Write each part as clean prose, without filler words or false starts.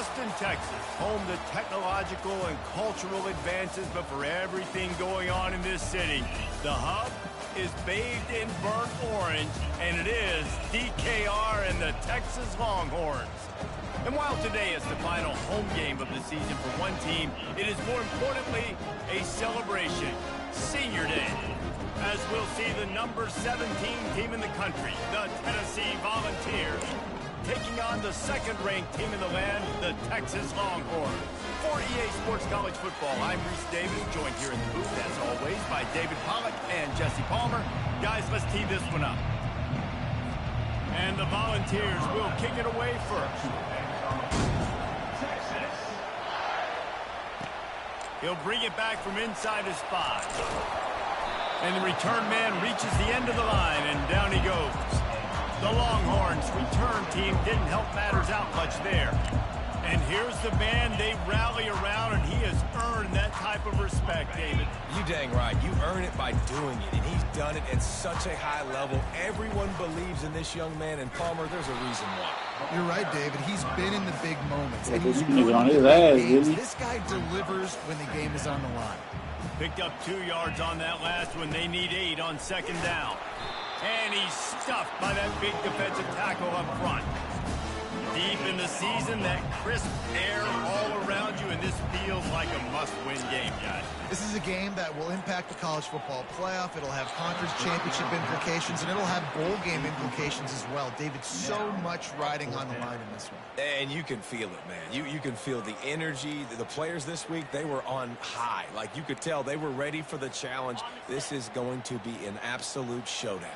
Austin, Texas, home to technological and cultural advances, but for everything going on in this city, the hub is bathed in burnt orange, and it is DKR and the Texas Longhorns. And while today is the final home game of the season for one team, it is more importantly a celebration, Senior Day, as we'll see the number 17 team in the country, the Tennessee Volunteers, taking on the second-ranked team in the land, the Texas Longhorns. For EA Sports College Football, I'm Reese Davis, joined here in the booth, as always, by David Pollack and Jesse Palmer. Guys, let's tee this one up. And the Volunteers will kick it away first. He'll bring it back from inside his 5. And the return man reaches the end of the line, and down he goes. The Longhorns return team didn't help matters out much there. And here's the man they rally around, and he has earned that type of respect, David. You dang right. You earn it by doing it, and he's done it at such a high level. Everyone believes in this young man, and Palmer, there's a reason why. You're right, David. He's been in the big moments. And He's on his ass, really. This guy delivers when the game is on the line. Picked up 2 yards on that last one. They need 8 on second down. And he's stuffed by that big defensive tackle up front. Deep in the season, that crisp air all around you, and this feels like a must-win game, guys. This is a game that will impact the college football playoff. It'll have conference championship implications, and it'll have bowl game implications as well. David, so much riding on the line in this one. And you can feel it, man. You can feel the energy. The players this week, they were on high. Like, you could tell they were ready for the challenge. This is going to be an absolute showdown.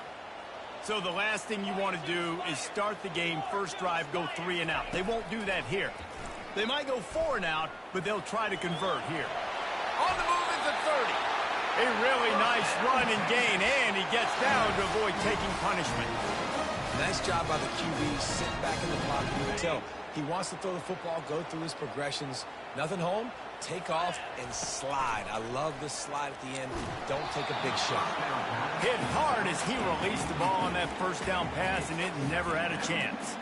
So the last thing you want to do is start the game, first drive, go 3 and out. They won't do that here. They might go 4 and out, but they'll try to convert here. On the move at the 30. A really nice run and gain, and he gets down to avoid taking punishment. Nice job by the QB, sitting back in the pocket. You can tell he wants to throw the football, go through his progressions. Nothing home, take off and slide. I love this slide at the end. Don't take a big shot. Hit hard as he released the ball on that first down pass, and it never had a chance.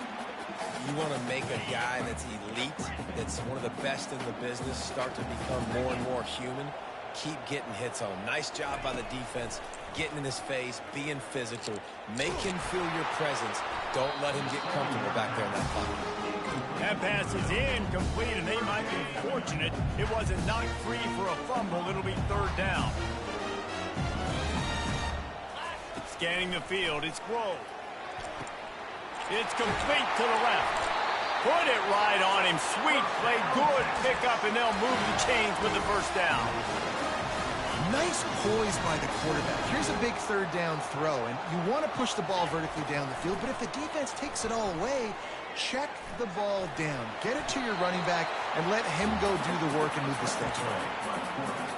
You want to make a guy that's elite, that's one of the best in the business, start to become more and more human. Keep getting hits on him. Nice job by the defense, getting in his face, being physical. Make him feel your presence. Don't let him get comfortable back there in that pocket. That pass is incomplete, and they might be fortunate it wasn't knocked free for a fumble. It'll be 3rd down. Scanning the field, it's Grove. It's complete to the left. Put it right on him. Sweet play, good pickup, and they'll move the chains with the first down. Nice poise by the quarterback. Here's a big 3rd down throw, and you want to push the ball vertically down the field, but if the defense takes it all away, check the ball down. Get it to your running back and let him go do the work and move the sticks forward.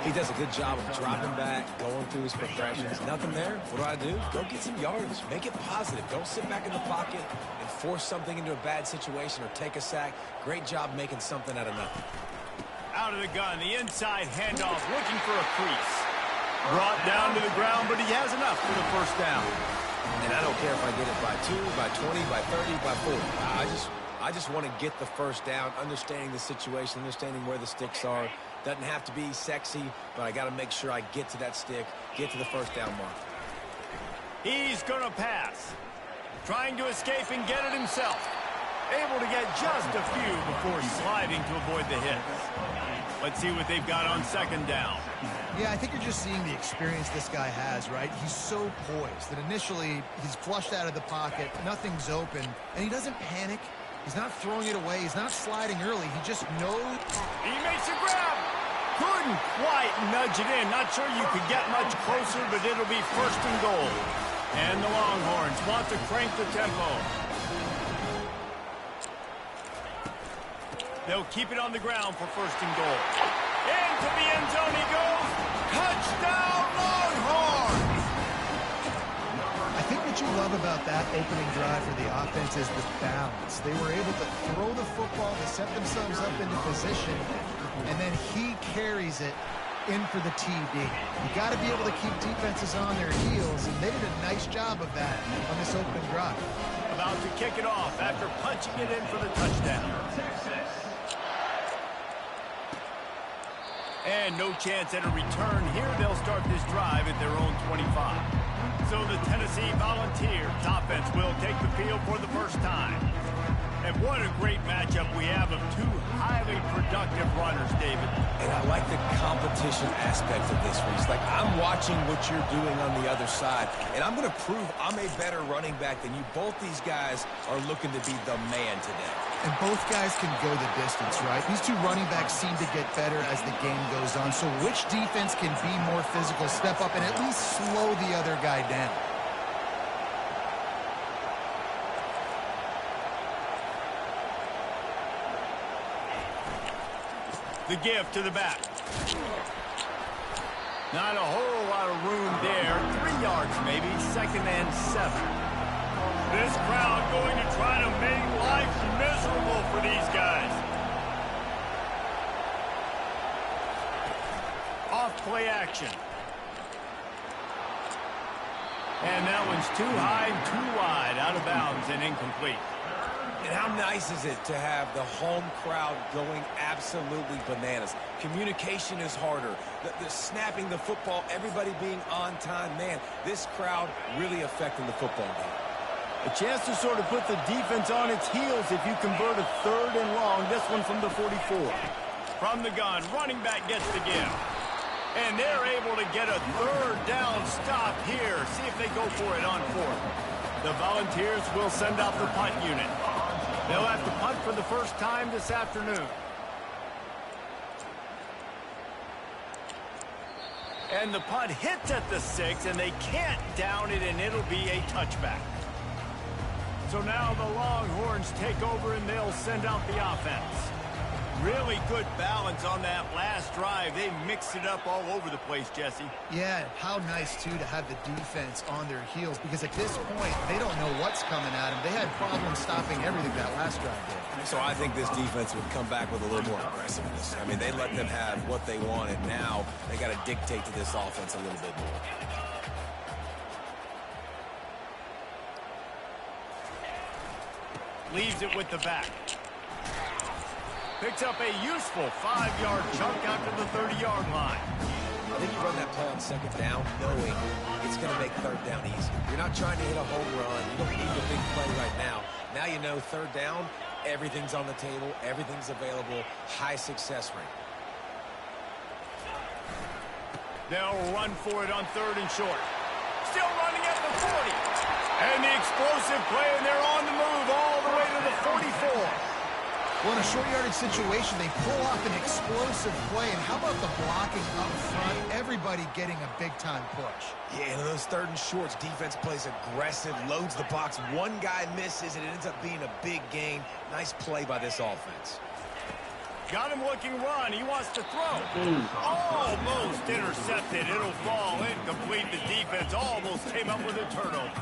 He does a good job of dropping back, going through his progressions. Nothing there. What do? Go get some yards. Make it positive. Don't sit back in the pocket and force something into a bad situation or take a sack. Great job making something out of nothing. Out of the gun, the inside handoff, looking for a crease. Brought down to the ground, but he has enough for the first down. And I don't care if I get it by 2, by 20, by 30, by 40. I just want to get the first down, understanding the situation, understanding where the sticks are. Doesn't have to be sexy, but I got to make sure I get to that stick, get to the first down mark. He's going to pass. Trying to escape and get it himself. Able to get just a few before sliding to avoid the hits. Let's see what they've got on second down. Yeah, I think you're just seeing the experience this guy has, right? He's so poised that initially he's flushed out of the pocket, nothing's open, and he doesn't panic. He's not throwing it away. He's not sliding early. He just knows. He makes a grab. Couldn't quite nudge it in. Not sure you could get much closer, but it'll be 1st and goal. And the Longhorns want to crank the tempo. They'll keep it on the ground for 1st and goal. Into the end zone he goes. Touchdown, Longhorns! I think what you love about that opening drive for the offense is the balance. They were able to throw the football to set themselves up into position, and then he carries it in for the TD. You got to be able to keep defenses on their heels, and they did a nice job of that on this opening drive. About to kick it off after punching it in for the touchdown. And no chance at a return here. They'll start this drive at their own 25. So the Tennessee Volunteers offense will take the field for the first time. And what a great matchup we have of two highly productive runners, David. And I like the competition aspect of this, Reese. Like, I'm watching what you're doing on the other side, and I'm going to prove I'm a better running back than you. Both these guys are looking to be the man today. And both guys can go the distance, right? These two running backs seem to get better as the game goes on. So which defense can be more physical, step up, and at least slow the other guy down? The give to the back. Not a whole lot of room there. 3 yards maybe, 2nd and 7. This crowd going to try to make life miserable for these guys. Off play action. And that one's too high and too wide, out of bounds and incomplete. And how nice is it to have the home crowd going absolutely bananas? Communication is harder. The snapping the football, everybody being on time. Man, this crowd really affecting the football game. A chance to sort of put the defense on its heels if you convert a 3rd and long. This one from the 44. From the gun, running back gets the give. And they're able to get a 3rd down stop here. See if they go for it on 4th. The Volunteers will send out the punt unit. They'll have to punt for the first time this afternoon. And the punt hits at the 6, and they can't down it, and it'll be a touchback. So now the Longhorns take over, and they'll send out the offense. Really good balance on that last drive. They mixed it up all over the place, Jesse. Yeah, how nice, too, to have the defense on their heels, because at this point, they don't know what's coming at them. They had problems stopping everything that last drive did. So I think this defense would come back with a little more aggressiveness. I mean, they let them have what they wanted. Now they got to dictate to this offense a little bit more. Leaves it with the back. Picks up a useful 5-yard chunk after the 30-yard line. I think you run that play on 2nd down knowing it's going to make 3rd down easy. You're not trying to hit a home run. You don't need a big play right now. Now you know 3rd down, everything's on the table, everything's available, high success rate. They'll run for it on 3rd and short. Still running at the 40. And the explosive play, and they're on the move all the way to the 44. Well, in a short yardage situation, they pull off an explosive play. And how about the blocking up front? Everybody getting a big-time push. Yeah, and those 3rd and shorts, defense plays aggressive, loads the box. One guy misses, and it ends up being a big gain. Nice play by this offense. Got him looking run. He wants to throw. Almost intercepted. It'll fall incomplete. The defense almost came up with a turnover.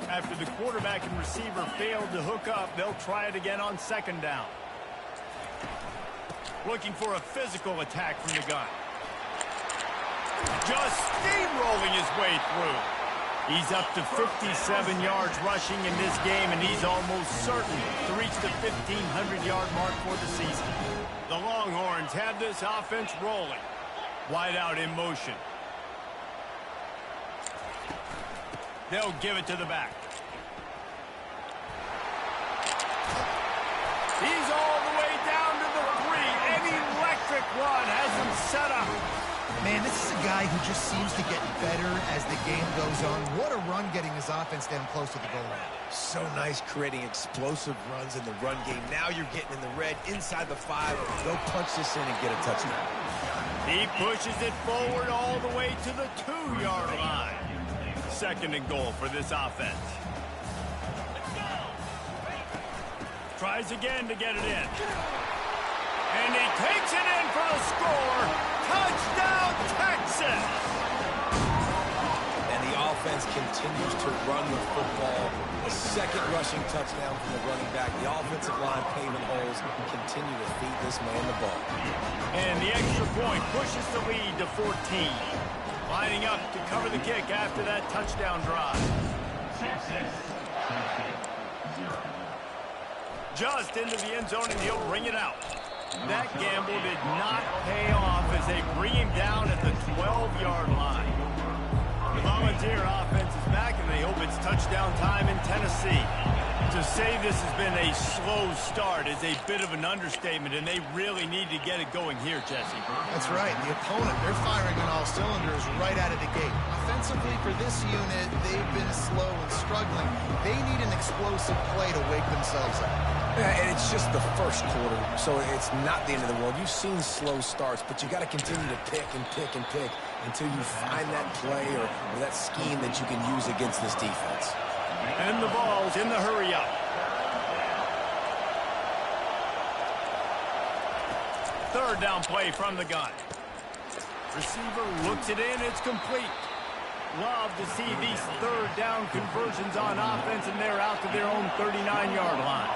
After the quarterback and receiver failed to hook up, they'll try it again on 2nd down. Looking for a physical attack from the gun. Just steamrolling his way through. He's up to 57 yards rushing in this game, and he's almost certain to reach the 1,500-yard mark for the season. The Longhorns have this offense rolling. Wide out in motion. They'll give it to the back. He's all the way down to the 3. An electric run has him set up. Man, this is a guy who just seems to get better as the game goes on. What a run getting his offense down close to the goal line. So nice creating explosive runs in the run game. Now you're getting in the red inside the 5. Go punch this in and get a touchdown. He pushes it forward all the way to the 2-yard line. 2nd and goal for this offense. Tries again to get it in. And he takes it in for the score. Touchdown, Texas! And the offense continues to run the football. A 2nd rushing touchdown from the running back. The offensive line paving holes continue to feed this man the ball. And the extra point pushes the lead to 14. Lining up to cover the kick after that touchdown drive. Just into the end zone, and he'll bring it out. That gamble did not pay off as they bring him down at the 12-yard line. The Volunteer offense is back, and they hope it's touchdown time in Tennessee. To say this has been a slow start is a bit of an understatement, and they really need to get it going here, Jesse. That's right. The opponent, they're firing on all cylinders right out of the gate. Offensively, for this unit, they've been slow and struggling. They need an explosive play to wake themselves up. Yeah, and it's just the first quarter, so it's not the end of the world. You've seen slow starts, but you got to continue to pick and pick and pick until you find that play or that scheme that you can use against this defense. And the ball's in the hurry-up. Third down play from the gun. Receiver looks it in. It's complete. Love to see these third down conversions on offense, and they're out to their own 39-yard line.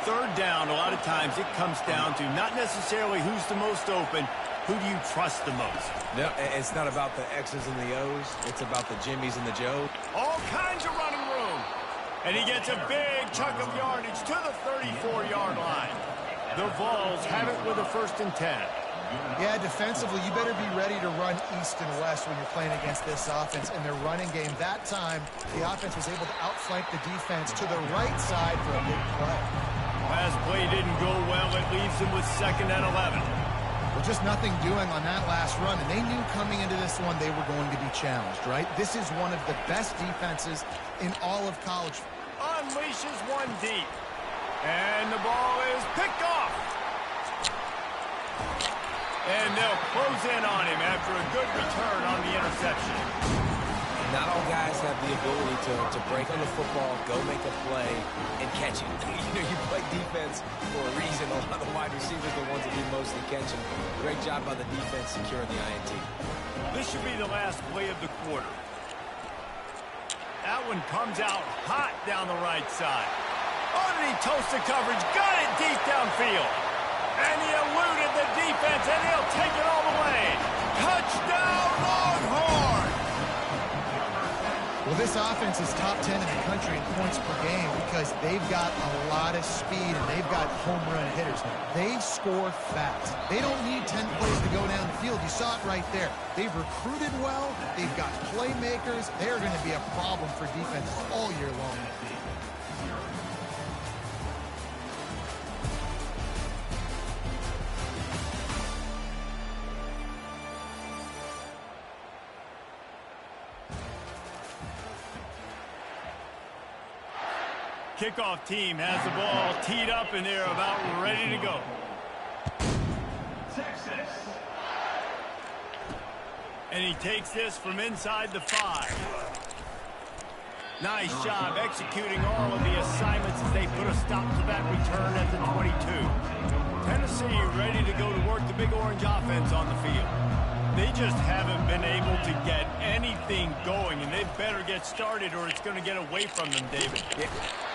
Third down, a lot of times it comes down to not necessarily who's the most open, who do you trust the most? No, it's not about the X's and the O's. It's about the Jimmys and the Joes. All kinds of running room. And he gets a big chunk of yardage to the 34-yard line. The Vols have it with a 1st and 10. Yeah, defensively, you better be ready to run east and west when you're playing against this offense. In their running game, that time, the offense was able to outflank the defense to the right side for a big play. Last play didn't go well. It leaves them with 2nd and 11. Well, just nothing doing on that last run, and they knew coming into this one they were going to be challenged, right? This is one of the best defenses in all of college. Unleashes one deep. And the ball is picked off. And they'll close in on him after a good return on the interception. Not all guys have the ability to break on the football, go make a play, and catch it. You play defense for a reason. A lot of the wide receivers are the ones that do most of the catching. Great job by the defense securing the INT. This should be the last play of the quarter. That one comes out hot down the right side. Underneath toasted coverage, got it deep downfield. And he eluded the defense, and he'll take it all the way. Touchdown, Longhorn! Well, this offense is top 10 in the country in points per game because they've got a lot of speed and they've got home run hitters. They score fast. They don't need 10 plays to go down the field. You saw it right there. They've recruited well. They've got playmakers. They're going to be a problem for defenses all year long. Kickoff team has the ball teed up, and they're about ready to go. Texas. And he takes this from inside the 5. Nice job executing all of the assignments as they put a stop to that return at the 22. Tennessee ready to go to work the Big Orange offense on the field. They just haven't been able to get anything going, and they better get started or it's going to get away from them, David. Yeah.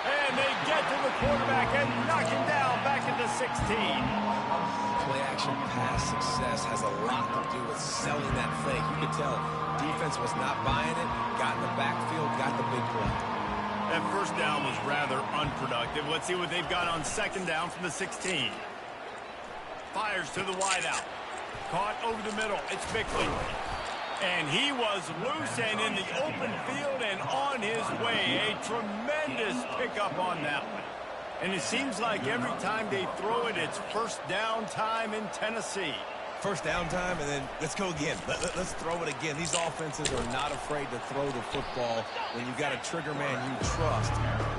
And they get to the quarterback and knock him down back into 16. Play-action pass success has a lot to do with selling that fake. You can tell defense was not buying it, got in the backfield, got the big play. That first down was rather unproductive. Let's see what they've got on 2nd down from the 16. Fires to the wideout. Caught over the middle. It's Bickley. And he was loose and in the open field and on his way. A tremendous pickup on that one. And it seems like every time they throw it, it's 1st down time in Tennessee. 1st down time, and then let's go again. Let's throw it again. These offenses are not afraid to throw the football. When you've got a trigger man you trust,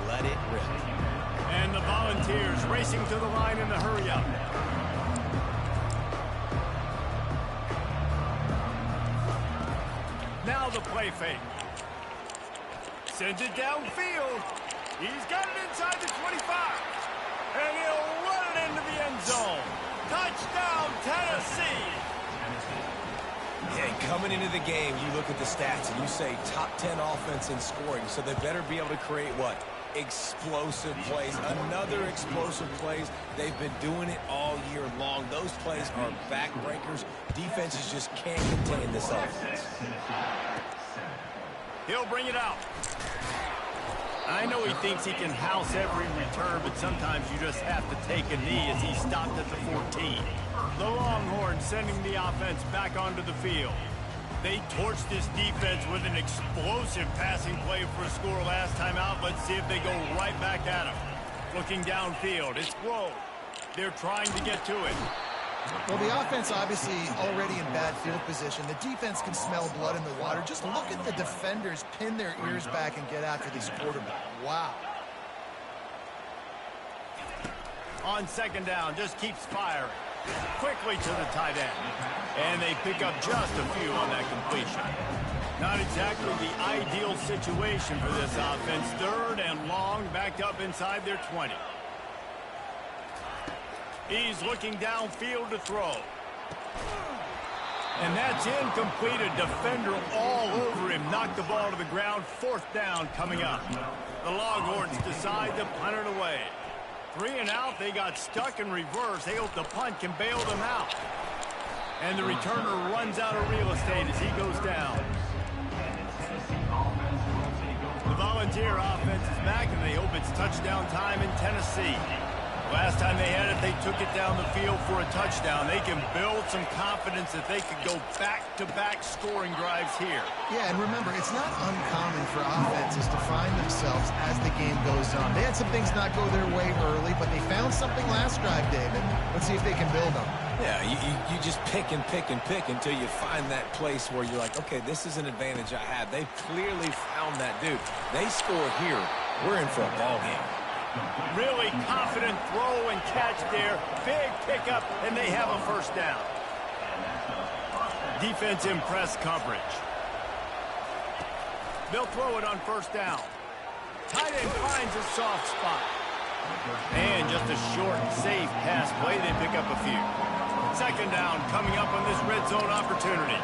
let it rip. And the Volunteers racing to the line in the hurry-up. Now the play fake. Sends it downfield. He's got it inside the 25. And he'll run it into the end zone. Touchdown, Tennessee. Yeah, coming into the game, you look at the stats and you say top 10 offense in scoring. So they better be able to create what? Explosive plays. Another explosive plays. They've been doing it all year long. Those plays are backbreakers. Defenses just can't contain this offense. He'll bring it out. I know he thinks he can house every return, but sometimes you just have to take a knee as he stopped at the 14. The Longhorns sending the offense back onto the field. They torched this defense with an explosive passing play for a score last time out. Let's see if they go right back at him. Looking downfield, it's Grove. They're trying to get to it. Well, the offense obviously already in bad field position. The defense can smell blood in the water. Just look at the defenders pin their ears back and get after these quarterbacks. Wow. On second down, just keeps firing. Quickly to the tight end. And they pick up just a few on that completion. Not exactly the ideal situation for this offense. Third and long, backed up inside their 20. He's looking downfield to throw. And that's incomplete. A defender all over him. Knocked the ball to the ground. Fourth down coming up. The Longhorns decide to punt it away. 3 and out. They got stuck in reverse. They hope the punt can bail them out. And the returner runs out of real estate as he goes down. The Volunteer offense is back, and they hope it's touchdown time in Tennessee. Last time they had it, they took it down the field for a touchdown. They can build some confidence that they could go back-to-back scoring drives here. Yeah, and remember, it's not uncommon for offenses to find themselves as the game goes on. They had some things not go their way early, but they found something last drive, David. Let's see if they can build on it. Yeah, you just pick and pick and pick until you find that place where you're like, okay, this is an advantage I have. They clearly found that dude. They score here. We're in for a ball game. Really confident throw and catch there. Big pickup, and they have a first down. Defense in press coverage. They'll throw it on first down. Tight end finds a soft spot. And just a short, safe pass play. They pick up a few. Second down coming up on this red zone opportunity.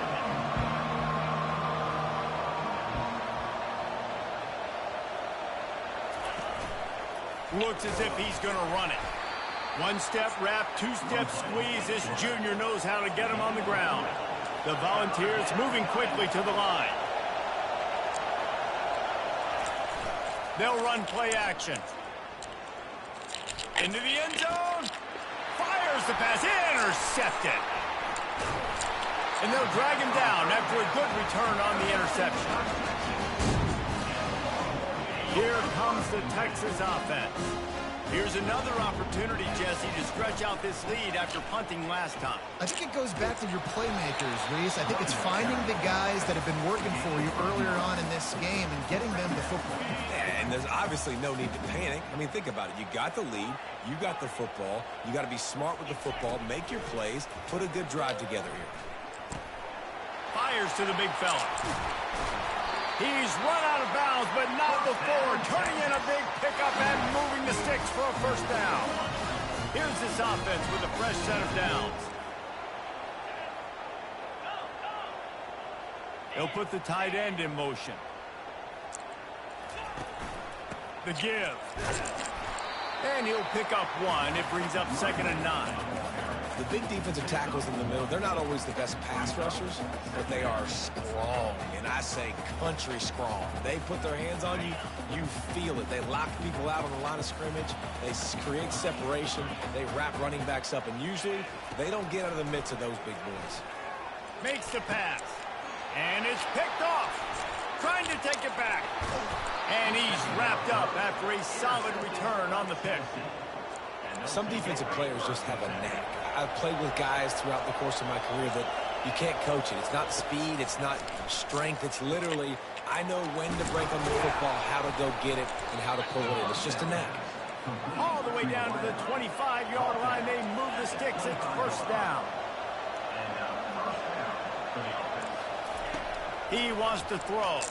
Looks as if he's going to run it. One-step wrap, two-step squeeze. This junior knows how to get him on the ground. The Volunteers moving quickly to the line. They'll run play action. Into the end zone. Fires the pass. Intercepted. And they'll drag him down after a good return on the interception. Here comes the Texas offense. Here's another opportunity, Jesse, to stretch out this lead after punting last time. I think it goes back to your playmakers, Reese. I think it's finding the guys that have been working for you earlier on in this game and getting them the football. And there's obviously no need to panic. I mean, think about it. You got the lead. You got the football. You got to be smart with the football. Make your plays. Put a good drive together here. Fires to the big fella. He's run out of bounds, but not before. Turning in a big pickup and moving the sticks for a first down. Here's this offense with a fresh set of downs. They'll put the tight end in motion. The give. And he'll pick up one. It brings up 2nd and 9. The big defensive tackles in the middle, they're not always the best pass rushers, but they are strong, and I say country strong. They put their hands on you, you feel it. They lock people out on the line of scrimmage. They create separation. They wrap running backs up, and usually they don't get out of the midst of those big boys. Makes the pass, and it's picked off. Trying to take it back, and he's wrapped up after a solid return on the pick. Some defensive players just have a knack. I've played with guys throughout the course of my career that you can't coach it. It's not speed. It's not strength. It's literally, I know when to break on the football, how to go get it, and how to pull it in. It's just a knack. All the way down to the 25-yard line. They move the sticks. It's first down. He wants to throw.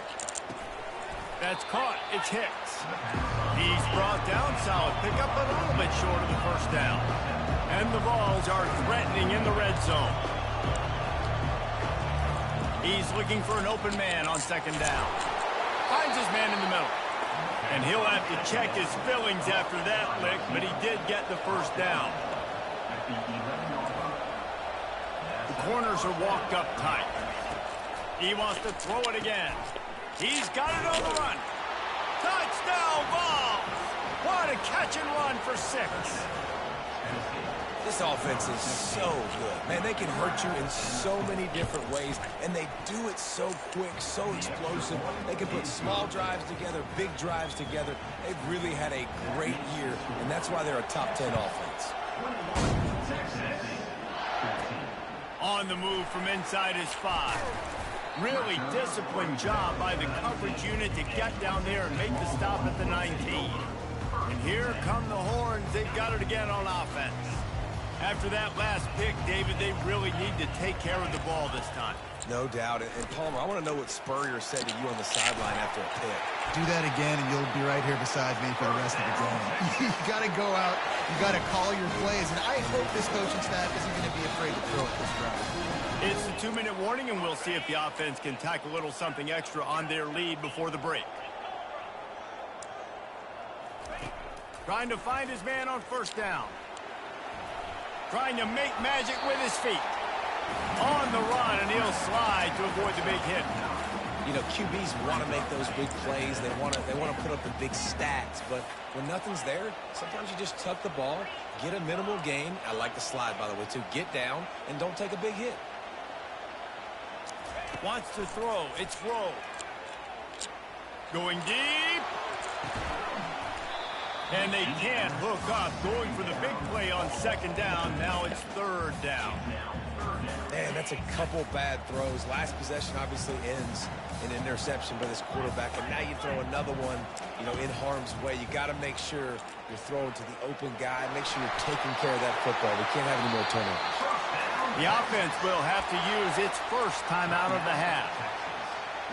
That's caught. It's Hicks. He's brought down. Solid pickup, but a little bit short of the first down. And the Vols are threatening in the red zone. He's looking for an open man on 2nd down. Finds his man in the middle. And he'll have to check his fillings after that lick, but he did get the first down. The corners are walked up tight. He wants to throw it again. He's got it on the run. Touchdown ball! What a catch and run for 6. This offense is so good. Man, they can hurt you in so many different ways, and they do it so quick, so explosive. They can put small drives together, big drives together. They've really had a great year, and that's why they're a top 10 offense. On the move from inside his 5. Really disciplined job by the coverage unit to get down there and make the stop at the 19. And here come the horns. They've got it again on offense. After that last pick, David, they really need to take care of the ball this time. No doubt. And Palmer, I want to know what Spurrier said to you on the sideline after a pick. Do that again, and you'll be right here beside me for the rest of the game. You got to go out. You got to call your plays. And I hope this coaching staff isn't going to be afraid to throw it this drive. It's the 2-minute warning, and we'll see if the offense can tack a little something extra on their lead before the break. Trying to find his man on first down. Trying to make magic with his feet. On the run, and he'll slide to avoid the big hit. You know, QBs want to make those big plays. They want to put up the big stats. But when nothing's there, sometimes you just tuck the ball, get a minimal gain. I like the slide, by the way, too. Get down and don't take a big hit. Wants to throw. It's Rowe. Going deep. And they can't hook up. Going for the big play on second down. Now it's third down. Man, that's a couple bad throws. Last possession obviously ends in interception by this quarterback. And now you throw another one, you know, in harm's way. You got to make sure you're throwing to the open guy. Make sure you're taking care of that football. We can't have any more turnovers. The offense will have to use its first timeout of the half.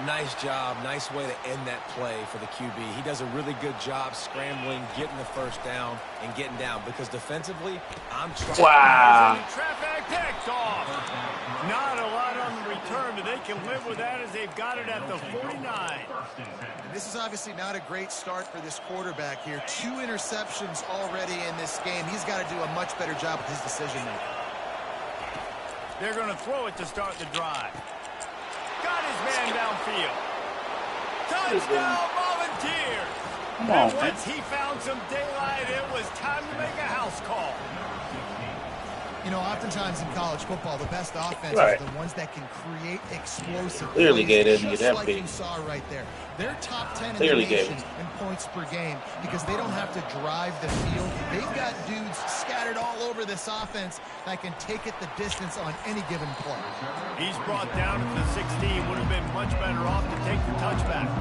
Nice job. Nice way to end that play for the QB. He does a really good job scrambling, getting the first down, and getting down. Because defensively, I'm trying. Wow. Traffic picked off. Not a lot on the return, but they can live with that as they've got it at the 49. And this is obviously not a great start for this quarterback here. 2 interceptions already in this game. He's got to do a much better job with his decision-making. They're going to throw it to start the drive. Got his man downfield. Touchdown, Volunteers! Come on, and once he found some daylight, it was time to make a house call. You know, oftentimes in college football, the best offenses Right. are the ones that can create explosive Clearly plays, gave it just that like big. you saw right there. They're top 10 in Clearly the gave nation in points per game because they don't have to drive the field. They've got dudes scattered all over this offense that can take it the distance on any given play. He's brought down at the 16. Would have been much better off to take the touchback.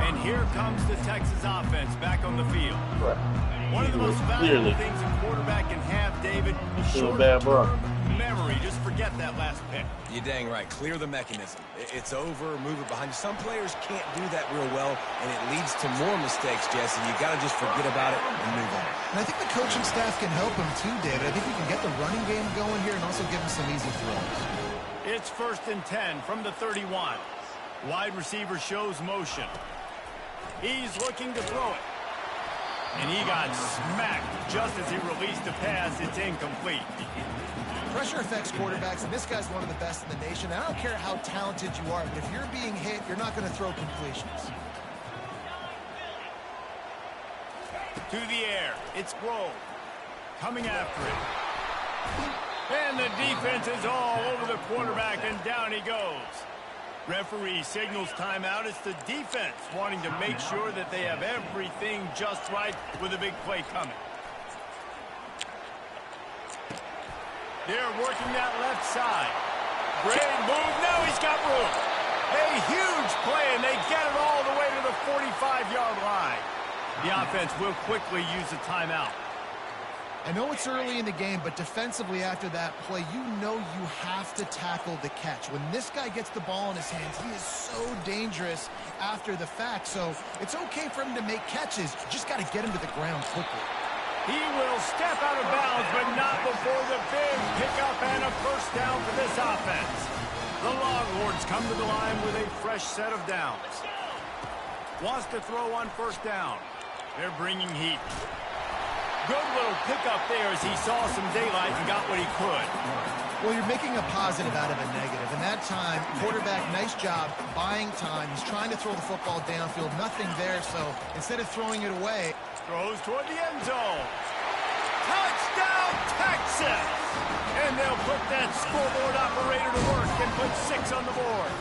And here comes the Texas offense back on the field. Right. One of the most valuable Clearly. things a quarterback can have, David, Still a bad ball. short-term memory. Just forget that last pick. You're dang right. Clear the mechanism. It's over. Move it behind you. Some players can't do that real well, and it leads to more mistakes, Jesse. You got to just forget about it and move on. And I think the coaching staff can help him too, David. I think we can get the running game going here and also give him some easy throws. It's 1st and 10 from the 31. Wide receiver shows motion. He's looking to throw it. And he got smacked just as he released the pass. It's incomplete. Pressure affects quarterbacks, and this guy's one of the best in the nation. I don't care how talented you are, but if you're being hit, you're not going to throw completions. To the air. It's Grove. Coming after it. And the defense is all over the quarterback, and down he goes. Referee signals timeout. It's the defense wanting to make sure that they have everything just right with a big play coming. They're working that left side. Great move. Now he's got room. A huge play, and they get it all the way to the 45-yard line. The offense will quickly use a timeout. I know it's early in the game, but defensively after that play, you know you have to tackle the catch. When this guy gets the ball in his hands, he is so dangerous after the fact. So it's okay for him to make catches. You just got to get him to the ground quickly. He will step out of bounds, but not before the big pickup and a first down for this offense. The Longhorns come to the line with a fresh set of downs. Wants to throw on first down. They're bringing heat. Good little pickup there as he saw some daylight and got what he could. Well, you're making a positive out of a negative. And that time, quarterback, nice job buying time. He's trying to throw the football downfield. Nothing there, so instead of throwing it away. Throws toward the end zone. Touchdown, Texas! And they'll put that scoreboard operator to work and put 6 on the board.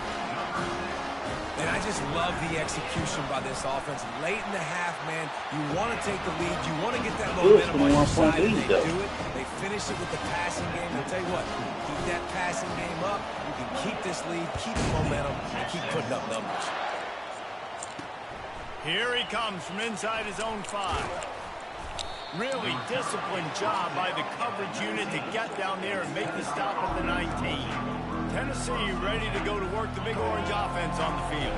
And I just love the execution by this offense. Late in the half, man, you want to take the lead. You want to get that momentum on your side, and they do it. They finish it with the passing game. I'll tell you what, keep that passing game up. You can keep this lead, keep the momentum, and keep putting up numbers. Here he comes from inside his own 5. Really disciplined job by the coverage unit to get down there and make the stop at the 19. Tennessee ready to go to work the Big Orange offense on the field.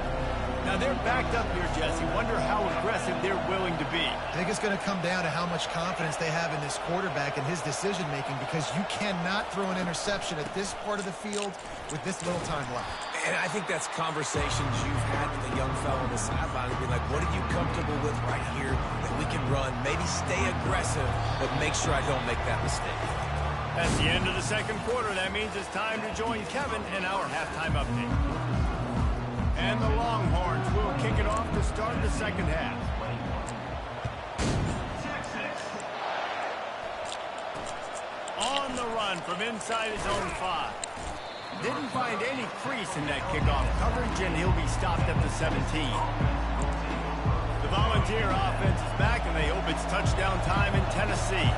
Now they're backed up here, Jesse. Wonder how aggressive they're willing to be. I think it's going to come down to how much confidence they have in this quarterback and his decision-making, because you cannot throw an interception at this part of the field with this little time left. And I think that's conversations you've had with the young fellow on the sideline and be like, what are you comfortable with right here that we can run? Maybe stay aggressive, but make sure I don't make that mistake. That's the end of the second quarter. That means it's time to join Kevin in our halftime update. And the Longhorns will kick it off to start the second half. On the run from inside his own 5. Didn't find any crease in that kickoff coverage, and he'll be stopped at the 17. The Volunteer offense is back, and they hope it's touchdown time in Tennessee.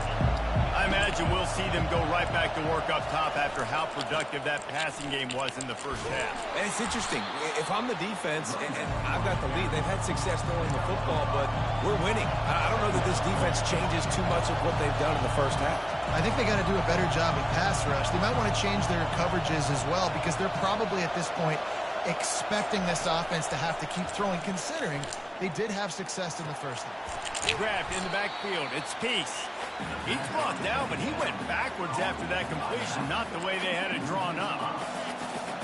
I imagine we'll see them go right back to work up top after how productive that passing game was in the first half. And it's interesting. If I'm the defense and I've got the lead, they've had success throwing the football, but we're winning. I don't know that this defense changes too much of what they've done in the first half. I think they got to do a better job of pass rush. They might want to change their coverages as well, because they're probably at this point expecting this offense to have to keep throwing, considering they did have success in the first half. Grabbed in the backfield. It's Peace. He's brought down, but he went backwards after that completion, not the way they had it drawn up.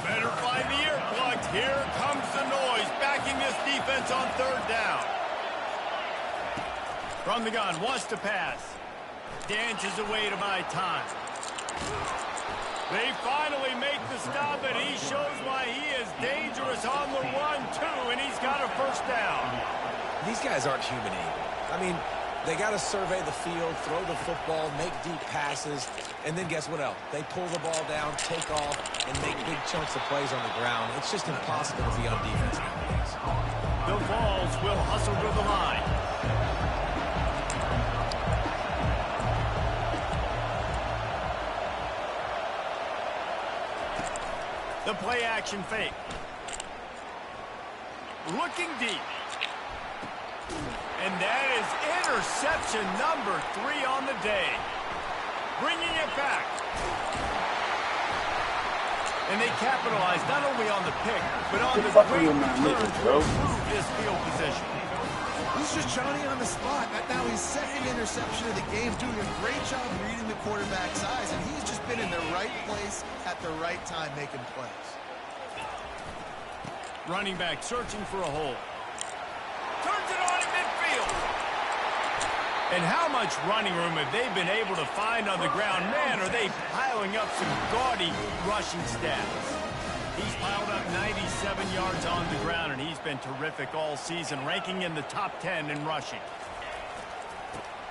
Better find the earplugs. Here comes the noise, backing this defense on third down. From the gun, wants to pass. Dances away to buy time. They finally make the stop, and he shows why he is dangerous on the run, too, and he's got a first down. These guys aren't human either. I mean, they got to survey the field, throw the football, make deep passes, and then guess what else? They pull the ball down, take off, and make big chunks of plays on the ground. It's just impossible to be on defense nowadays. The Vols will hustle to the line. The play action fake. Looking deep. And that is interception number 3 on the day. Bringing it back. And they capitalize not only on the pick, but on the great return to improve this field position. He's just Johnny on the spot. Now his second interception of the game, doing a great job reading the quarterback's eyes, and he's just been in the right place at the right time making plays. Running back searching for a hole. Turns it on in midfield. And how much running room have they been able to find on the ground? Man, are they piling up some gaudy rushing stats. He's piled up 97 yards on the ground, and he's been terrific all season, ranking in the top 10 in rushing.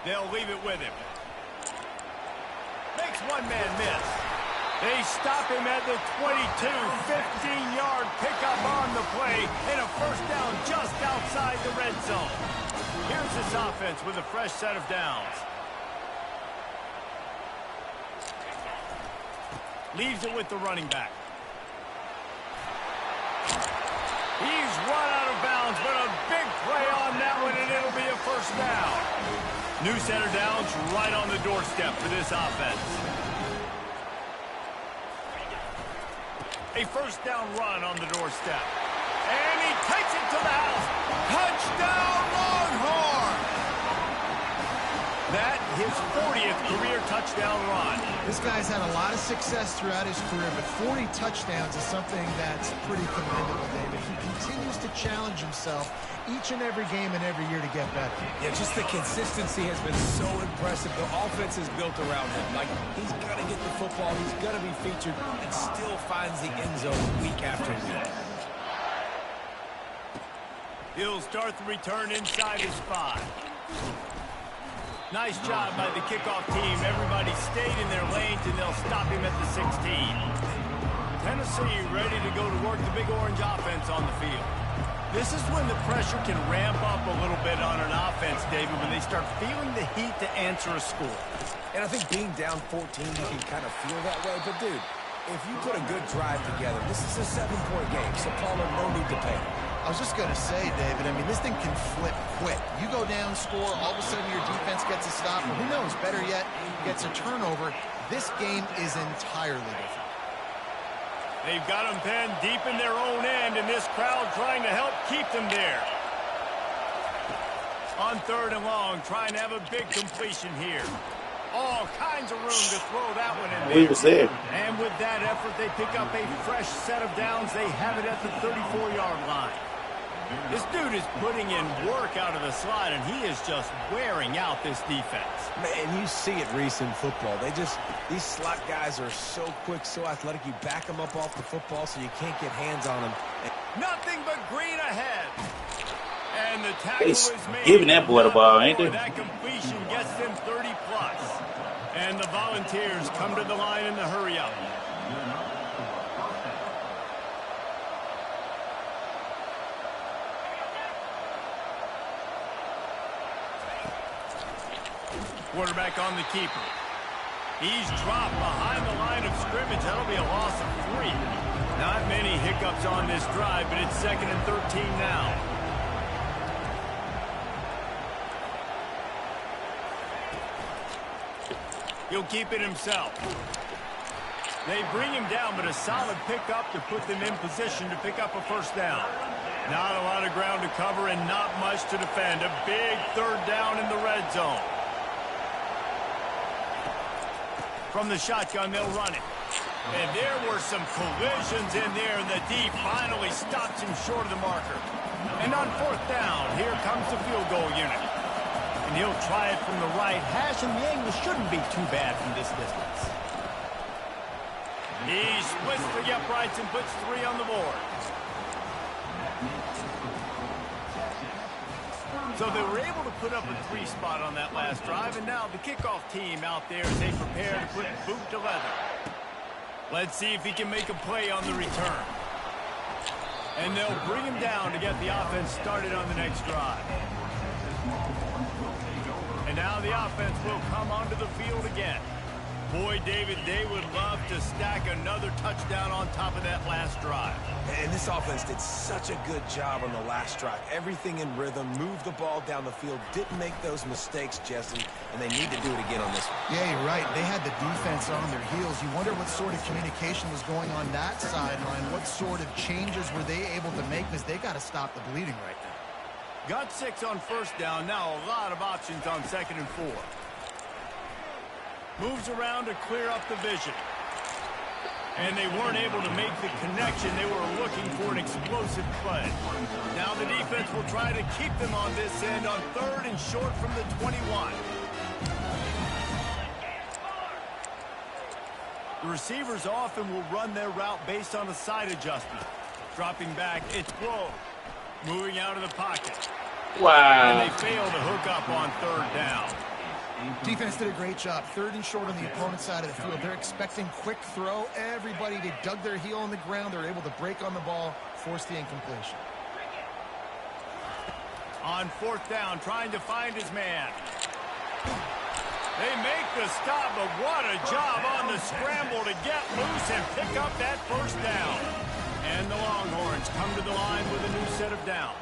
They'll leave it with him. Makes one man miss. They stop him at the 22, 15-yard pickup on the play, and a first down just outside the red zone. Here's this offense with a fresh set of downs. Leaves it with the running back. He's run out of bounds, but a big play on that one, and it'll be a first down. New set of downs right on the doorstep for this offense. A first down run on the doorstep. And he takes it to the house. Touchdown, Longhorn! That his 40th 40th career touchdown run. This guy's had a lot of success throughout his career, but 40 touchdowns is something that's pretty commendable, David. He continues to challenge himself each and every game and every year to get better. Yeah, just the consistency has been so impressive. The offense is built around him. Like, he's going to get the football, he's going to be featured, and still finds the end zone week after week. He'll start the return inside his 5. Nice job by the kickoff team. Everybody stayed in their lanes, and they'll stop him at the 16. Tennessee ready to go to work the Big Orange offense on the field. This is when the pressure can ramp up a little bit on an offense, David, when they start feeling the heat to answer a score. And I think being down 14, you can kind of feel that way. But, dude, if you put a good drive together, this is a 7-point game, so Palmer, no need to panic. I was just going to say, David, I mean, this thing can flip quick. You go down, score, all of a sudden your defense gets a stop, or who knows, better yet, gets a turnover. This game is entirely different. They've got them penned deep in their own end, and this crowd trying to help keep them there. On 3rd and long, trying to have a big completion here. All kinds of room to throw that one in there. We was there. And with that effort, they pick up a fresh set of downs. They have it at the 34-yard line. This dude is putting in work out of the slot, and he is just wearing out this defense. Man, you see it, Reese, in football. These slot guys are so quick, so athletic. You back them up off the football so you can't get hands on them. Nothing but green ahead. And the tackle They is made. giving that boy the ball, ain't they? That completion gets them 30+. And the Volunteers come to the line in the hurry-up. Quarterback on the keeper. He's dropped behind the line of scrimmage. That'll be a loss of 3. Not many hiccups on this drive, but it's 2nd and 13 now. He'll keep it himself. They bring him down, but a solid pickup to put them in position to pick up a first down. Not a lot of ground to cover and not much to defend. A big 3rd down in the red zone. From the shotgun, they'll run it. And there were some collisions in there, and the D finally stops him short of the marker. And on 4th down, here comes the field goal unit. And he'll try it from the right hash, and the angle shouldn't be too bad from this distance. He splits the uprights and puts 3 on the board. So they were able to put up a 3 spot on that last drive, and now the kickoff team out there as they prepare to put boot to leather. Let's see if he can make a play on the return. And they'll bring him down to get the offense started on the next drive. And now the offense will come onto the field again. Boy, David, they would love to stack another touchdown on top of that last drive. And this offense did such a good job on the last drive. Everything in rhythm, moved the ball down the field, didn't make those mistakes, Jesse, and they need to do it again on this one. Yeah, you're right. They had the defense on their heels. You wonder what sort of communication was going on that sideline. What sort of changes were they able to make, because they got to stop the bleeding right now. Got 6 on 1st down. Now a lot of options on 2nd and 4. Moves around to clear up the vision. And they weren't able to make the connection. They were looking for an explosive play. Now the defense will try to keep them on this end on 3rd and short from the 21. The receivers often will run their route based on a side adjustment. Dropping back, it's Blow. Moving out of the pocket. Wow. And they fail to hook up on 3rd down. Defense did a great job. 3rd and short on the opponent's side of the field. They're expecting quick throw. Everybody, they dug their heel on the ground. They're able to break on the ball, force the incompletion. On 4th down, trying to find his man. They make the stop, but what a job on the scramble to get loose and pick up that first down. And the Longhorns come to the line with a new set of downs.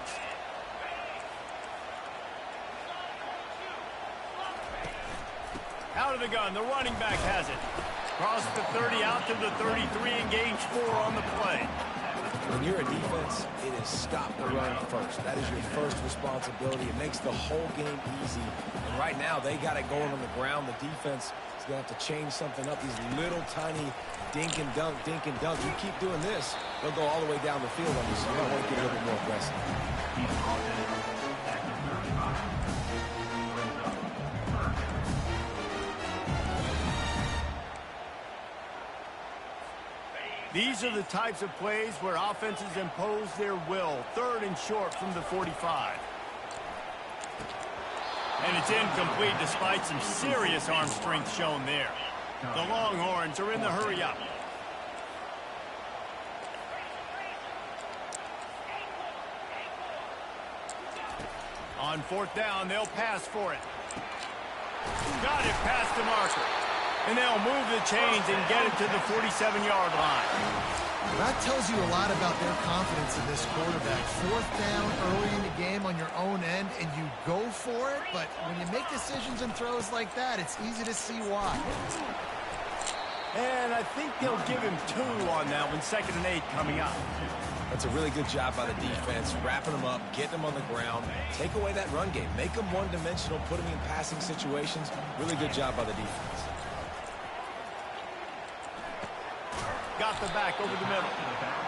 Out of the gun, the running back has it. Across the 30, out to the 33, and gains 4 on the play. When you're a defense, it is stop the run first. That is your first responsibility. It makes the whole game easy. And right now, they got it going on the ground. The defense is going to have to change something up. These little tiny dink and dunk, dink and dunk. You keep doing this, they'll go all the way down the field on you, so you might want to get a little bit more aggressive. These are the types of plays where offenses impose their will. 3rd and short from the 45. And it's incomplete despite some serious arm strength shown there. The Longhorns are in the hurry-up. On 4th down, they'll pass for it. Got it past the marker. And they'll move the chains and get it to the 47-yard line. That tells you a lot about their confidence in this quarterback. 4th down early in the game on your own end, and you go for it. But when you make decisions and throws like that, it's easy to see why. And I think they'll give him 2 on that one, 2nd and 8 coming up. That's a really good job by the defense, wrapping them up, getting them on the ground. Take away that run game. Make them one-dimensional, put them in passing situations. Really good job by the defense. Got the back over the middle.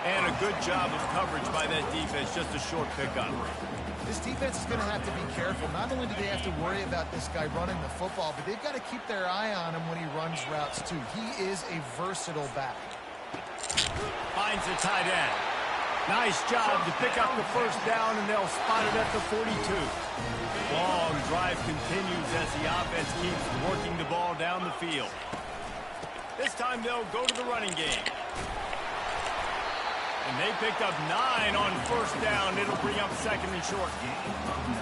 And a good job of coverage by that defense. Just a short pickup. This defense is going to have to be careful. Not only do they have to worry about this guy running the football, but they've got to keep their eye on him when he runs routes too. He is a versatile back. Finds the tight end. Nice job to pick up the 1st down, and they'll spot it at the 42. Long drive continues as the offense keeps working the ball down the field. This time they'll go to the running game. And they picked up 9 on 1st down. It'll bring up 2nd and short.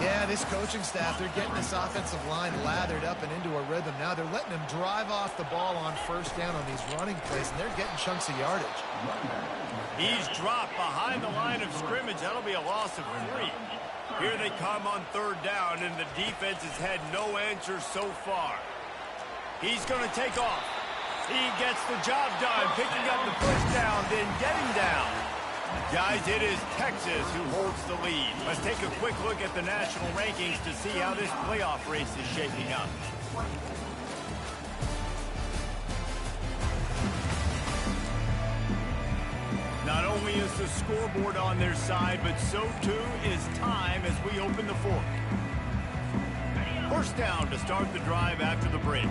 Yeah, this coaching staff, they're getting this offensive line lathered up and into a rhythm. Now they're letting them drive off the ball on 1st down on these running plays, and they're getting chunks of yardage. He's dropped behind the line of scrimmage. That'll be a loss of 3. Here they come on 3rd down, and the defense has had no answer so far. He's going to take off. He gets the job done, picking up the 1st down, then getting down. Guys, it is Texas who holds the lead. Let's take a quick look at the national rankings to see how this playoff race is shaping up. Not only is the scoreboard on their side, but so too is time as we open the 4th. 1st down to start the drive after the break.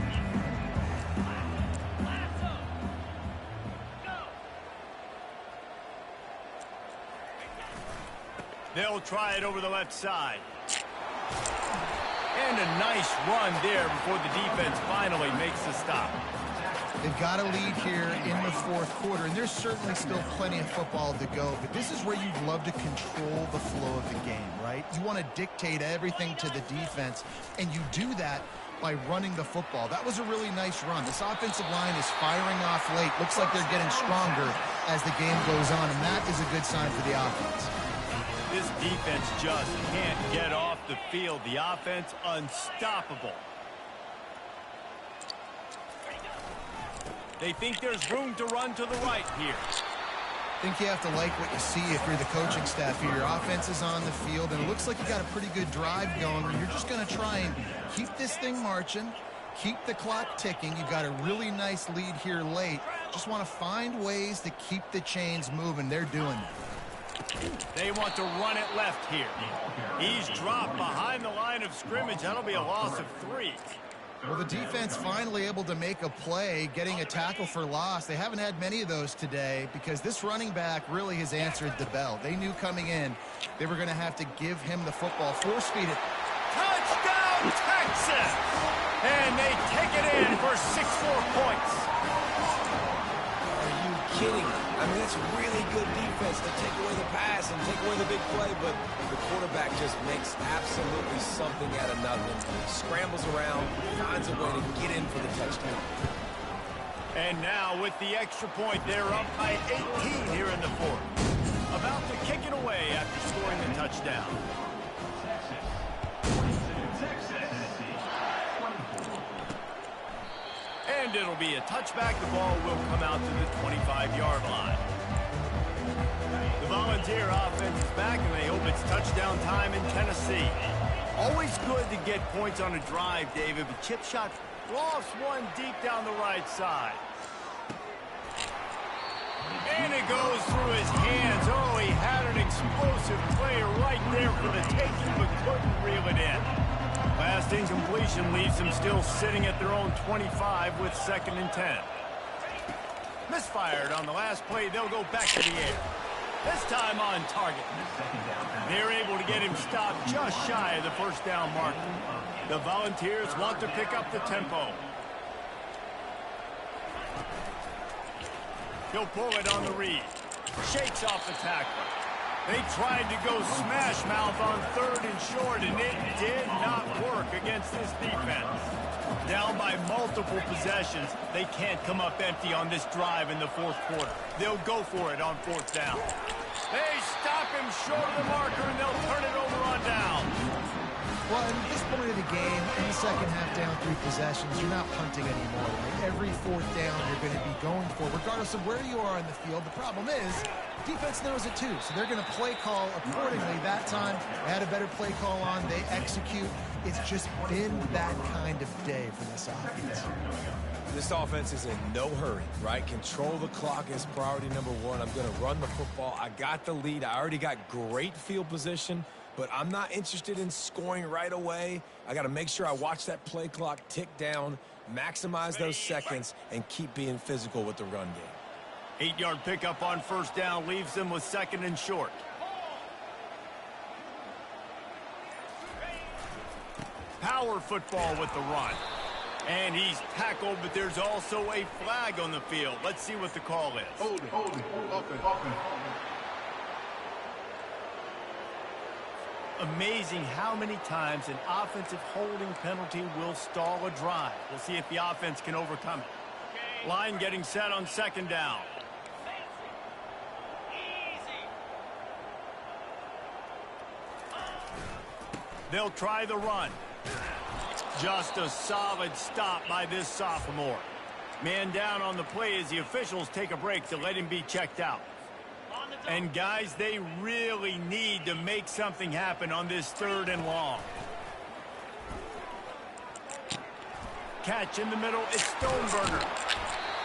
They'll try it over the left side. And a nice run there before the defense finally makes the stop. They've got a lead here in the 4th quarter, and there's certainly still plenty of football to go, but this is where you'd love to control the flow of the game, right? You want to dictate everything to the defense, and you do that by running the football. That was a really nice run. This offensive line is firing off late. Looks like they're getting stronger as the game goes on, and that is a good sign for the offense. This defense just can't get off the field. The offense unstoppable. They think there's room to run to the right here. I think you have to like what you see if you're the coaching staff here. Your offense is on the field, and it looks like you got a pretty good drive going, and you're just going to try and keep this thing marching, keep the clock ticking. You've got a really nice lead here late. Just want to find ways to keep the chains moving. They're doing that. They want to run it left here. He's dropped behind the line of scrimmage. That'll be a loss of 3. Well, the defense finally able to make a play, getting a tackle for loss. They haven't had many of those today because this running back really has answered the bell. They knew coming in they were going to have to give him the football, force feed it. Touchdown, Texas! And they take it in for 6 more points. Are you kidding me? I mean, that's really good defense to take away the pass and take away the big play, but the quarterback just makes absolutely something out of nothing. Scrambles around, finds a way to get in for the touchdown. And now with the extra point, they're up by 18 here in the 4th. About to kick it away after scoring the touchdown. And it'll be a touchback. The ball will come out to the 25-yard line. The Volunteer offense is back, and they hope it's touchdown time in Tennessee. Always good to get points on a drive, David, but chip shot lofts one deep down the right side. And it goes through his hands. Oh, he had an explosive player right there for the taking, but couldn't reel it in. Last incompletion leaves them still sitting at their own 25 with 2nd and 10. Misfired on the last play. They'll go back to the air. This time on target. They're able to get him stopped just shy of the first down marker. The Volunteers want to pick up the tempo. He'll pull it on the read. Shakes off the tackler. They tried to go smash mouth on 3rd and short, and it did not work against this defense. Down by multiple possessions, they can't come up empty on this drive in the 4th quarter. They'll go for it on 4th down. They stop him short of the marker, and they'll turn it over on down. Well, at this point of the game, in the second half down 3 possessions, you're not punting anymore. Right? Every 4th down you're going to be going for, regardless of where you are in the field. The problem is, defense knows it too, so they're going to play call accordingly. That time, they had a better play call on. They execute. It's just been that kind of day for this offense. This offense is in no hurry, right? Control the clock is priority number 1. I'm going to run the football. I got the lead. I already got great field position, but I'm not interested in scoring right away. I got to make sure I watch that play clock tick down, maximize those seconds, and keep being physical with the run game. 8-yard pickup on 1st down leaves them with 2nd and short. Power football with the run. And he's tackled, but there's also a flag on the field. Let's see what the call is. Hold it. Open. Amazing how many times an offensive holding penalty will stall a drive. We'll see if the offense can overcome it. Line getting set on 2nd down. They'll try the run. Just a solid stop by this sophomore. Man down on the play as the officials take a break to let him be checked out. And guys, they really need to make something happen on this 3rd and long. Catch in the middle, it's Stoneburner.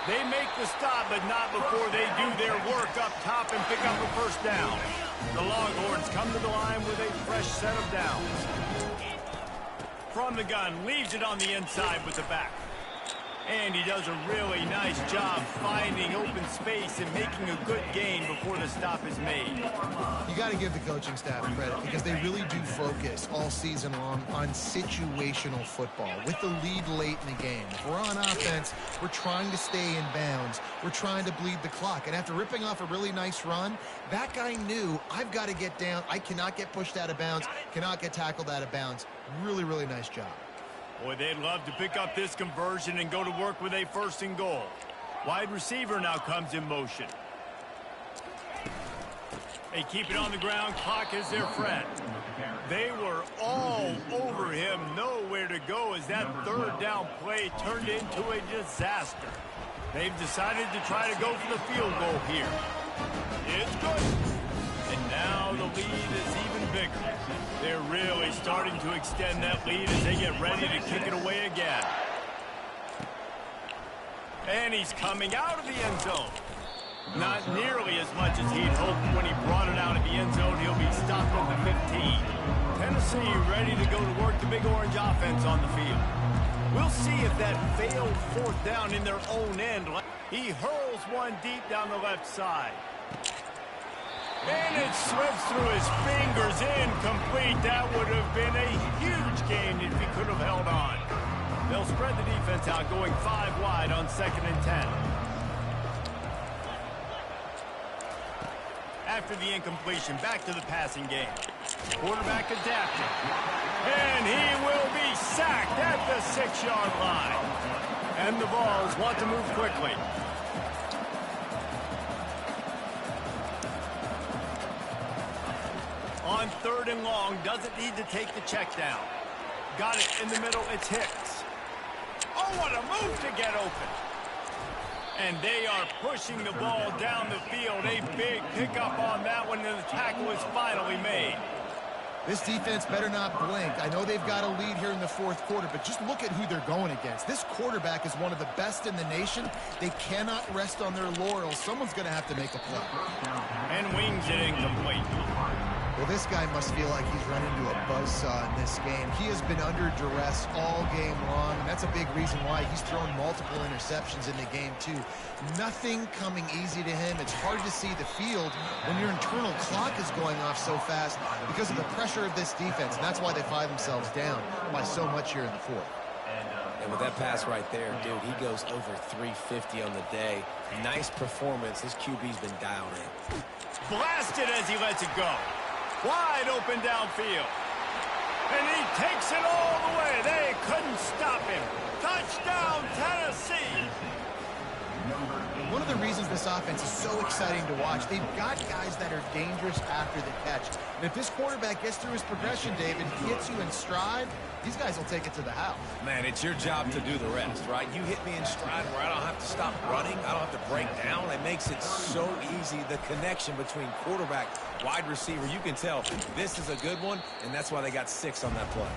They make the stop, but not before they do their work up top and pick up a 1st down. The Longhorns come to the line with a fresh set of downs. From the gun, leaves it on the inside with the back. And he does a really nice job finding open space and making a good gain before the stop is made. You got to give the coaching staff credit because they really do focus all season long on situational football with the lead late in the game. If we're on offense, we're trying to stay in bounds. We're trying to bleed the clock. And after ripping off a really nice run, that guy knew, I've got to get down. I cannot get pushed out of bounds, cannot get tackled out of bounds. Really, really nice job. Boy, they'd love to pick up this conversion and go to work with a 1st and goal. Wide receiver now comes in motion. They keep it on the ground. Clock is their friend. They were all over him. Nowhere to go as that 3rd down play turned into a disaster. They've decided to try to go for the field goal here. It's good. And now the lead is even bigger. They're really starting to extend that lead as they get ready to kick it away again. And he's coming out of the end zone. Not nearly as much as he'd hoped when he brought it out of the end zone. He'll be stopped at the 15. Tennessee ready to go to work the Big Orange offense on the field. We'll see if that failed 4th down in their own end. He hurls one deep down the left side. And it slips through his fingers, incomplete. That would have been a huge gain if he could have held on. They'll spread the defense out, going 5 wide on 2nd and 10. After the incompletion, back to the passing game. Quarterback adapting. And he will be sacked at the 6-yard line. And the Vols want to move quickly. On 3rd and long, doesn't need to take the check down. Got it in the middle, it's Hicks. Oh, what a move to get open. And they are pushing the ball down the field. A big pickup on that one, and the tackle is finally made. This defense better not blink. I know they've got a lead here in the fourth quarter, but just look at who they're going against. This quarterback is one of the best in the nation. They cannot rest on their laurels. Someone's going to have to make a play. And wings it incomplete. Well, this guy must feel like he's run into a buzzsaw in this game. He has been under duress all game long, and that's a big reason why he's thrown multiple interceptions in the game, too. Nothing coming easy to him. It's hard to see the field when your internal clock is going off so fast because of the pressure of this defense, and that's why they find themselves down by so much here in the fourth. And with that pass right there, dude, he goes over 350 on the day. Nice performance. This QB's been dialed in. Blasted as he lets it go. Wide open downfield. And he takes it all the way. They couldn't stop him. Touchdown, Tennessee. One of the reasons this offense is so exciting to watch, they've got guys that are dangerous after the catch. And if this quarterback gets through his progression, David, hits you in stride, these guys will take it to the house. Man, it's your job to do the rest, right? You hit me in stride where I don't have to stop running. I don't have to break down. It makes it so easy, the connection between quarterback, wide receiver. You can tell this is a good one, and that's why they got 6 on that play.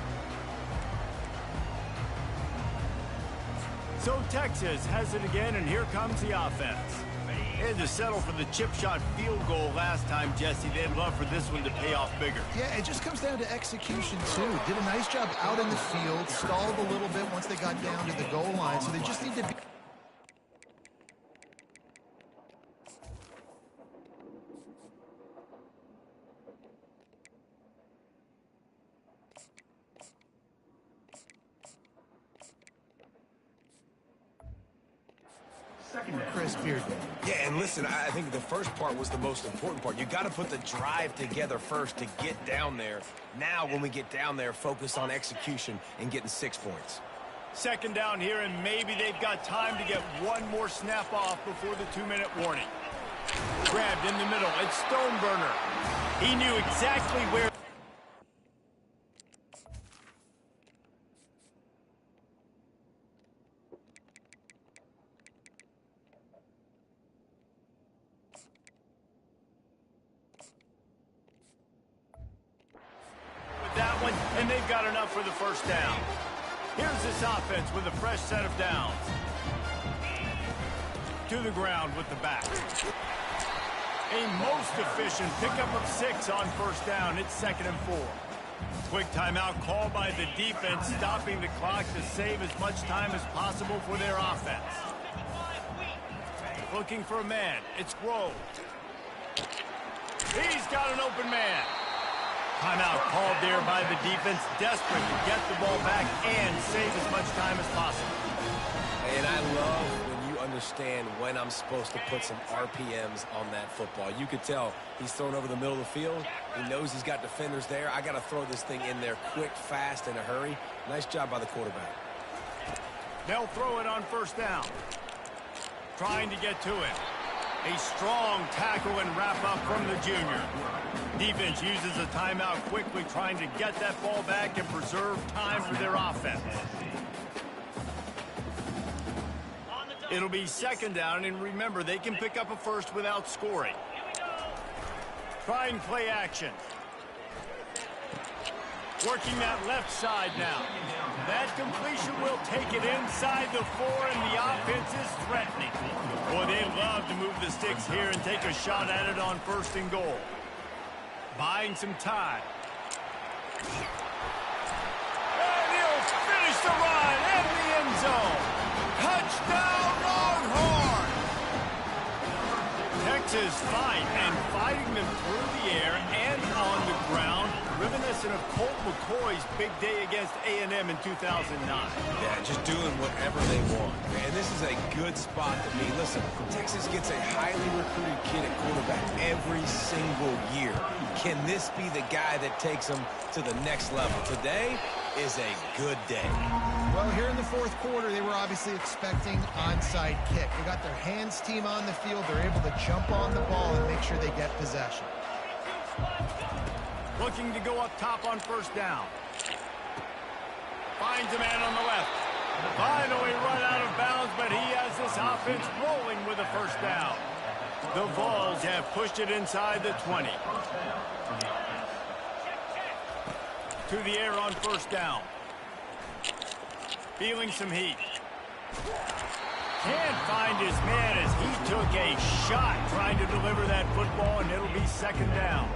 So Texas has it again, and here comes the offense. They had to settle for the chip shot field goal last time, Jesse. They'd love for this one to pay off bigger. Yeah, it just comes down to execution, too. Did a nice job out in the field, stalled a little bit once they got down to the goal line, so they just need to be... Crisp here, Dave. Yeah, and listen, I think the first part was the most important part. You got to put the drive together first to get down there. Now, when we get down there, focus on execution and getting 6 points. Second down here, and maybe they've got time to get one more snap off before the 2-minute warning. Grabbed in the middle. It's Stoneburner. He knew exactly where... that one, and they've got enough for the first down. Here's this offense with a fresh set of downs. To the ground with the back. A most efficient pickup of 6 on first down. It's 2nd and 4. Quick timeout called by the defense, stopping the clock to save as much time as possible for their offense. Looking for a man. It's Grove. He's got an open man. Timeout called there by the defense, desperate to get the ball back and save as much time as possible. And I love when you understand when I'm supposed to put some RPMs on that football. You could tell he's thrown over the middle of the field. He knows he's got defenders there. I got to throw this thing in there quick, fast, in a hurry. Nice job by the quarterback. They'll throw it on first down. Trying to get to it. A strong tackle and wrap up from the junior. Defense uses a timeout quickly, trying to get that ball back and preserve time for their offense. It'll be 2nd down, and remember, they can pick up a first without scoring. Trying play action. Working that left side now. That completion will take it inside the 4, and the offense is threatening. Boy, they love to move the sticks here and take a shot at it on 1st and goal. Buying some time. And he'll finish the run in the end zone. Touchdown, Longhorn! Texas fighting them through the air and on the ground, reminiscent of Colt McCoy's big day against A&M in 2009. Yeah, just doing whatever they want. And this is a good spot to be. Listen, Texas gets a highly recruited kid at quarterback every single year. Can this be the guy that takes them to the next level? Today is a good day. Well, here in the fourth quarter, they were obviously expecting onside kick. They got their hands team on the field. They're able to jump on the ball and make sure they get possession. Looking to go up top on first down. Finds a man on the left. Finally run out of bounds, but he has this offense rolling with a first down. The Vols have pushed it inside the 20. To the air on first down. Feeling some heat. Can't find his man as he took a shot trying to deliver that football, and it'll be second down.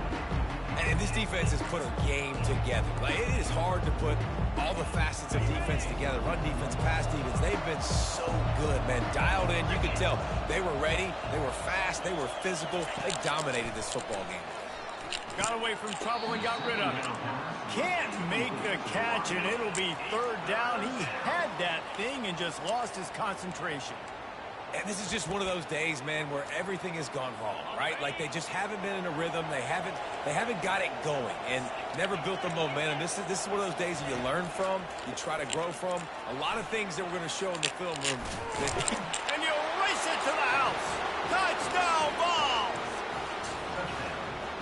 And this defense has put a game together. Like, it is hard to put all the facets of defense together. Run defense, pass defense. They've been so good, man. Dialed in. You could tell they were ready. They were fast. They were physical. They dominated this football game. Got away from trouble and got rid of it. Can't make the catch, and it'll be third down. He had that thing and just lost his concentration. And this is just one of those days, man, where everything has gone wrong, right? Like, they just haven't been in a rhythm. They haven't got it going and never built the momentum. This is one of those days that you learn from, you try to grow from. A lot of things that we're going to show in the film room. And you race it to the house. Touchdown ball.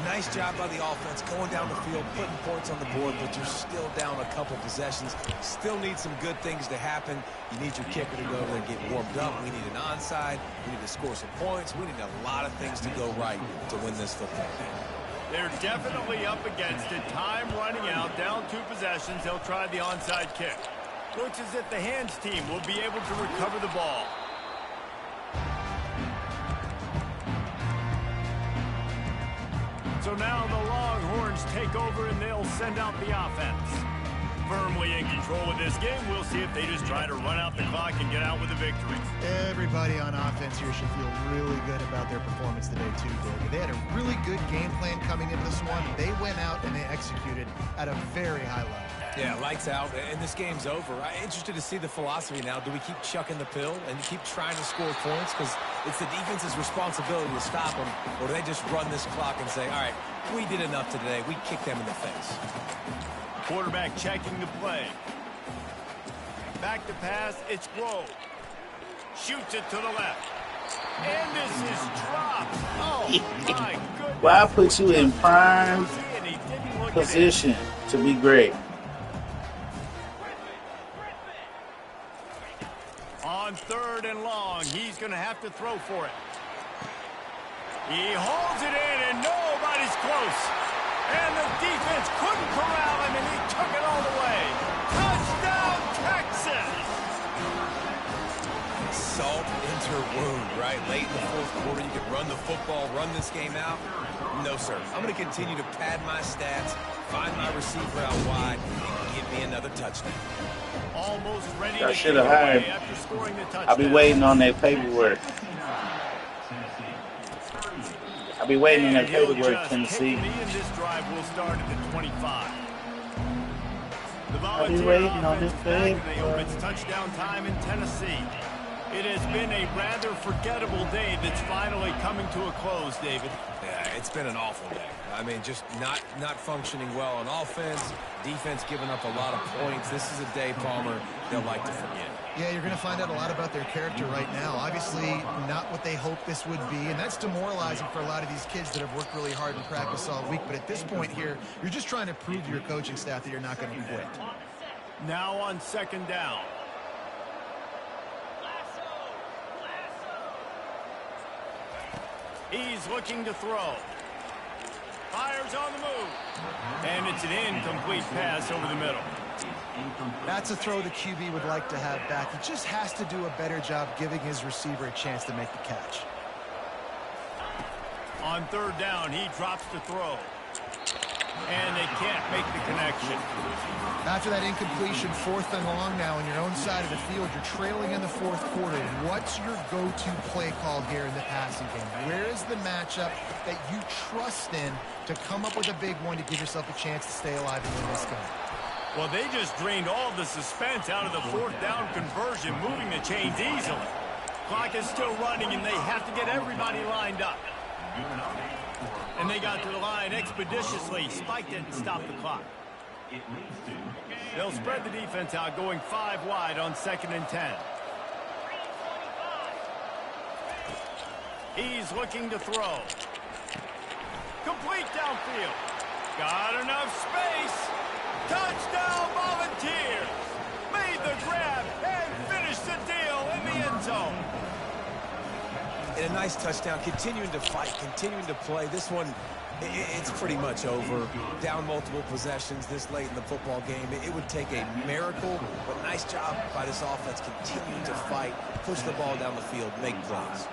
Nice job by the offense going down the field, putting points on the board, but you're still down a couple possessions. Still need some good things to happen. You need your kicker to go over there and get warmed up. We need an onside. We need to score some points. We need a lot of things to go right to win this football game. They're definitely up against it. Time running out, down 2 possessions. They'll try the onside kick. Looks as if the hands team will be able to recover the ball. So now the Longhorns take over and they'll send out the offense. Firmly in control of this game. We'll see if they just try to run out the clock and get out with a victory. Everybody on offense here should feel really good about their performance today too, David. They had a really good game plan coming into this one. They went out and they executed at a very high level. Yeah, lights out, and this game's over. I'm interested to see the philosophy now. Do we keep chucking the pill and keep trying to score points? Because it's the defense's responsibility to stop them. Or do they just run this clock and say, all right, we did enough today. We kicked them in the face. Quarterback checking the play. Back to pass, it's Grove. Shoots it to the left. And this is dropped. Oh, my goodness. Well, I put you in prime position to be great. On third and long, he's going to have to throw for it. He holds it in, and nobody's close. And the defense couldn't corral him, and he took it all the way. Touchdown, Texas! Salt into her wound, right? Late in the fourth quarter, you could run the football, run this game out. No, sir. I'm going to continue to pad my stats, find my receiver out wide, and give me another touchdown. Almost ready I to should have take away hired. after scoring the touchdown. I'll be waiting on that paperwork. I'll be waiting on that paperwork, Tennessee. This drive will start at the 25. The I'll be waiting on this paperwork. It's touchdown time in Tennessee. It has been a rather forgettable day that's finally coming to a close, David. Yeah, it's been an awful day. I mean, just not functioning well on offense, defense giving up a lot of points. This is a day, Palmer, they'll like to forget. Yeah, you're going to find out a lot about their character right now. Obviously, not what they hoped this would be, and that's demoralizing for a lot of these kids that have worked really hard in practice all week. But at this point here, you're just trying to prove to your coaching staff that you're not going to quit. Now on second down. He's looking to throw. Fires on the move. And it's an incomplete pass over the middle. That's a throw the QB would like to have back. He just has to do a better job giving his receiver a chance to make the catch. On third down, he drops to throw. And they can't make the connection. After that incompletion, fourth and long now on your own side of the field, you're trailing in the fourth quarter. What's your go-to play call here in the passing game? Where is the matchup that you trust in to come up with a big one to give yourself a chance to stay alive and win this game? Well, they just drained all the suspense out of the fourth down conversion, moving the chains easily. Clock is still running, and they have to get everybody lined up. And they got to the line expeditiously, spiked it, and stopped the clock. They'll spread the defense out, going 5 wide on 2nd and 10. He's looking to throw. Complete downfield. Got enough space. Touchdown, Volunteers. Made the grab and end zone. And a nice touchdown, continuing to fight, continuing to play. This one, it's pretty much over. Down multiple possessions this late in the football game. It would take a miracle, but nice job by this offense continuing to fight, push the ball down the field, make plays.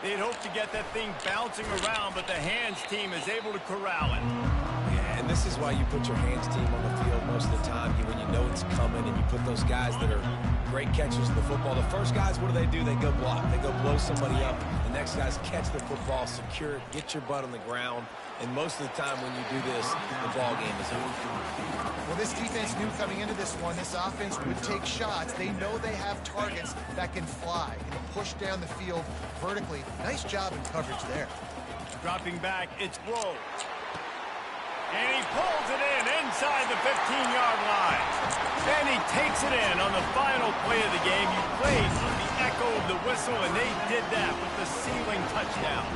They'd hope to get that thing bouncing around, but the hands team is able to corral it. Yeah, and this is why you put your hands team on the field most of the time, when you know it's coming, and you put those guys that are great catchers of the football. The first guys, what do? They go block. They go blow somebody up. The next guys catch the football, secure it, get your butt on the ground. And most of the time when you do this, the ball game is over. Well, this defense knew coming into this one, this offense would take shots. They know they have targets that can fly and push down the field vertically. Nice job in coverage there. Dropping back, it's Woe. And he pulls it in inside the 15-yard line. And he takes it in on the final play of the game. You played on the echo of the whistle, and they did that with the ceiling touchdown.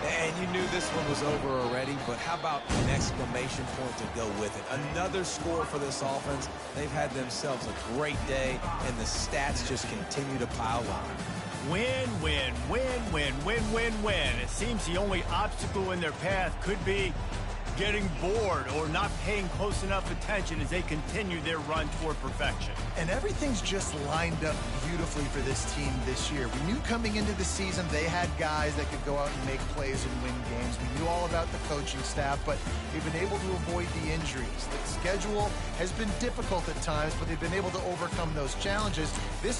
And you knew this one was over already, but how about an exclamation point to go with it? Another score for this offense. They've had themselves a great day, and the stats just continue to pile on. Win, win, win, win, win, win, win. It seems the only obstacle in their path could be getting bored or not paying close enough attention as they continue their run toward perfection. And everything's just lined up beautifully for this team this year. We knew coming into the season they had guys that could go out and make plays and win games. We knew all about the coaching staff, but they've been able to avoid the injuries. The schedule has been difficult at times, but they've been able to overcome those challenges. This